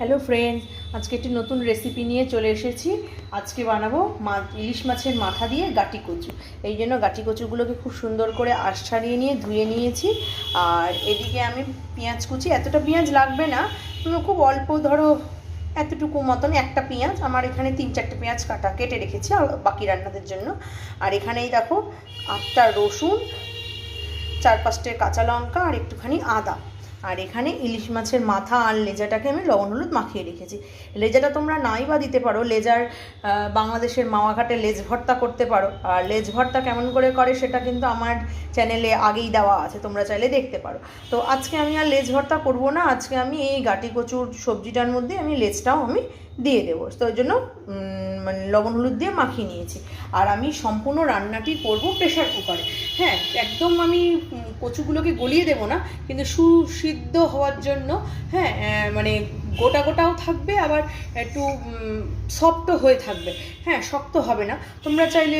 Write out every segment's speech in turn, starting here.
Hello friends, আজকে একটি নতুন রেসিপি নিয়ে চলে এসেছি। আজকে বানাবো ইলিশ মাছের মাথা দিয়ে গাটি কচু। এই জন্য গাটি কচুগুলোকে খুব সুন্দর করে আঁশ ছাড়িয়ে নিয়ে ধুয়ে নিয়েছি। আর এদিকে আমি পেঁয়াজ কুচি, এতটা পেঁয়াজ লাগবে না, খুব অল্প, ধরো এতটুকু মতন একটা পেঁয়াজ, আমার এখানে 3-4টে পেঁয়াজ কেটে রেখেছি আর বাকি রান্নাদের জন্য। আর এখানেই দেখো 8টা রসুন, 4-5টে কাঁচা লঙ্কা আর একটুখানি আদা। আর এখানে ইলিশ মাছের মাথা আর লেজাটাকে আমি লবণ হলুদ মাখিয়ে রেখেছি। লেজাটা তোমরা নাই বা দিতে পারো, লেজার বাংলাদেশের মাওয়াঘাটে লেজ ভর্তা করতে পারো। আর লেজ ভর্তা কেমন করে করে সেটা কিন্তু আমার চ্যানেলে আগেই দেওয়া আছে, তোমরা চাইলে দেখতে পারো। তো আজকে আমি আর লেজ ভর্তা করবো না, আজকে আমি এই গাটি কচুর সবজিটার মধ্যে আমি লেজটাও আমি দিয়ে দেবো। তো ওই জন্য মানে লবণ হলুদ দিয়ে মাখিয়ে নিয়েছি। আর আমি সম্পূর্ণ রান্নাটি করব প্রেশার কুকারে। হ্যাঁ, একদম আমি কচুগুলোকে গলিয়ে দেবো না, কিন্তু সুসিদ্ধ হওয়ার জন্য, হ্যাঁ, মানে গোটা গোটাও থাকবে, আবার একটু সফটও হয়ে থাকবে। হ্যাঁ, শক্ত হবে না। তোমরা চাইলে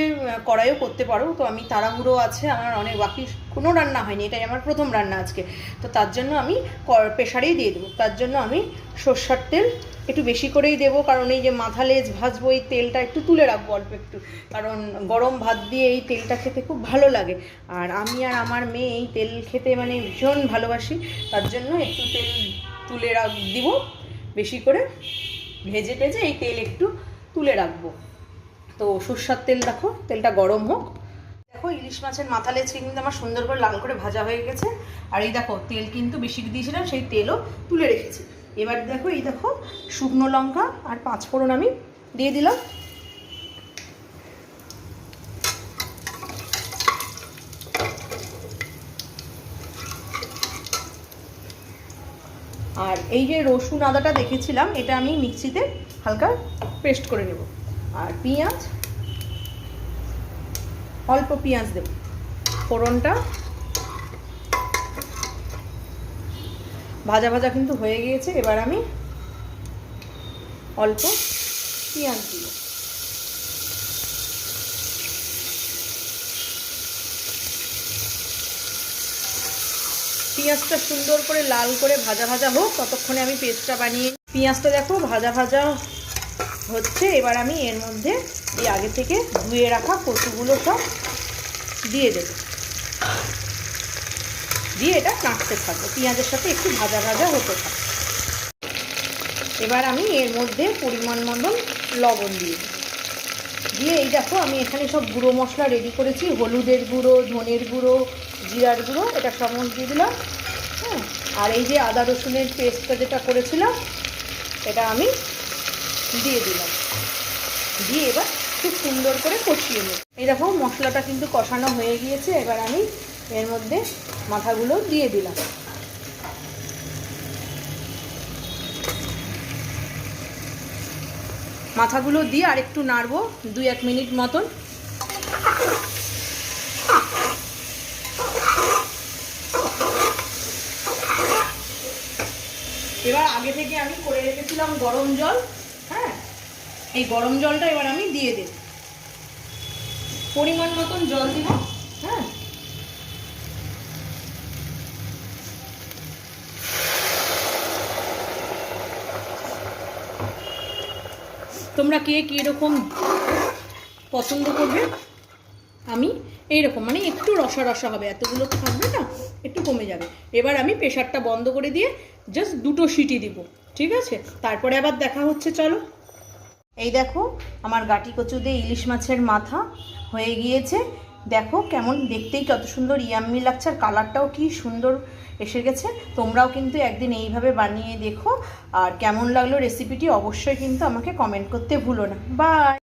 কড়াইও করতে পারো। তো আমি তাড়াহুড়ো আছে, আমার অনেক বাকি কোনো রান্না হয়নি, এটাই আমার প্রথম রান্না আজকে। তো তার জন্য আমি প্রেশারেই দিয়ে দেবো। তার জন্য আমি সরষের তেল একটু বেশি করেই দেবো, কারণ এই যে মাথা লেজ ভাজবো, এই তেলটা একটু তুলে রাখবো অল্প একটু, কারণ গরম ভাত দিয়ে এই তেলটা খেতে খুব ভালো লাগে। আর আমি আর আমার মেয়ে এই তেল খেতে মানে ভীষণ ভালোবাসি, তার জন্য একটু তেল তুলে দিব বেশি করে, ভেজে টেজে এই তেল একটু তুলে রাখবো। তো সরষের তেল, দেখো তেলটা গরম হোক। দেখো ইলিশ মাছের মাথা লেজকে কিন্তু আমার সুন্দর করে লাল করে ভাজা হয়ে গেছে। আর এই দেখো তেল কিন্তু বেশি দিয়েছিলাম, সেই তেলও তুলে রেখেছি। এবার দেখো, এই দেখো শুকনো লঙ্কা আর 5 ফোড়ন আমি দিয়ে দিলাম। আর এই যে রসুন আদাটা দেখেছিলাম, এটা আমি মিক্সিতে হালকা পেস্ট করে নেব। আর পেঁয়াজ, অল্প পেঁয়াজ দেব। ফোড়নটা ভাজা ভাজা কিন্তু হয়ে গিয়েছে, এবার আমি অল্প পেঁয়াজ দিব। পেঁয়াজটা সুন্দর করে লাল করে ভাজা ভাজা হোক, ততক্ষণে আমি পেস্টটা বানিয়ে। পেঁয়াজটা দেখো ভাজা ভাজা হচ্ছে, এবার আমি এর মধ্যে এই আগে থেকে ধুয়ে রাখা কচুগুলো সব দিয়ে দেব, দিয়ে এটা নাড়তে থাকবো, পেঁয়াজের সাথে একটু ভাজা ভাজা হতে থাকবে। এবার আমি এর মধ্যে পরিমাণ মতন লবণ দিয়ে এই দেখো আমি এখানে সব গুঁড়ো মশলা রেডি করেছি, হলুদের গুঁড়ো, ধনের গুঁড়ো, জিরার গুঁড়ো, এটা সমস্ত দিয়ে দিলাম। হ্যাঁ, আর এই যে আদা রসুনের পেস্টটা যেটা করেছিলাম, এটা আমি দিয়ে দিলাম। দিয়ে এবার খুব সুন্দর করে কষিয়ে নেব। এই দেখো মশলাটা কিন্তু কষানো হয়ে গিয়েছে, এবার আমি এর মধ্যে মাথাগুলো দিয়ে দিলাম। মাথাগুলো দিয়ে আর একটু নাড়বো 2-1 মিনিট মতন। এবার আগে থেকে আমি করে রেখেছিলাম গরম জল। হ্যাঁ, এই গরম জলটা এবার আমি দিয়ে দেব, পরিমাণ মতন জল দিব। হ্যাঁ, তোমরা কে কীরকম পছন্দ করবে। আমি এইরকম মানে একটু রসা রসা হবে, এতগুলো তো থাকবে না, একটু কমে যাবে। এবার আমি প্রেশারটা বন্ধ করে দিয়ে জাস্ট 2টো সিটি দিব, ঠিক আছে? তারপরে আবার দেখা হচ্ছে, চলো। এই দেখো আমার গাটি কচু দিয়ে ইলিশ মাছের মাথা হয়ে গিয়েছে। দেখো কেমন দেখতেই কত সুন্দর ইয়াম্মি লাগছে, আর কালারটাও কি সুন্দর এসে গেছে। তোমরাও কিন্তু একদিন এইভাবে বানিয়ে দেখো। আর কেমন লাগলো রেসিপিটি অবশ্যই কিন্তু আমাকে কমেন্ট করতে ভুলো না। বাই।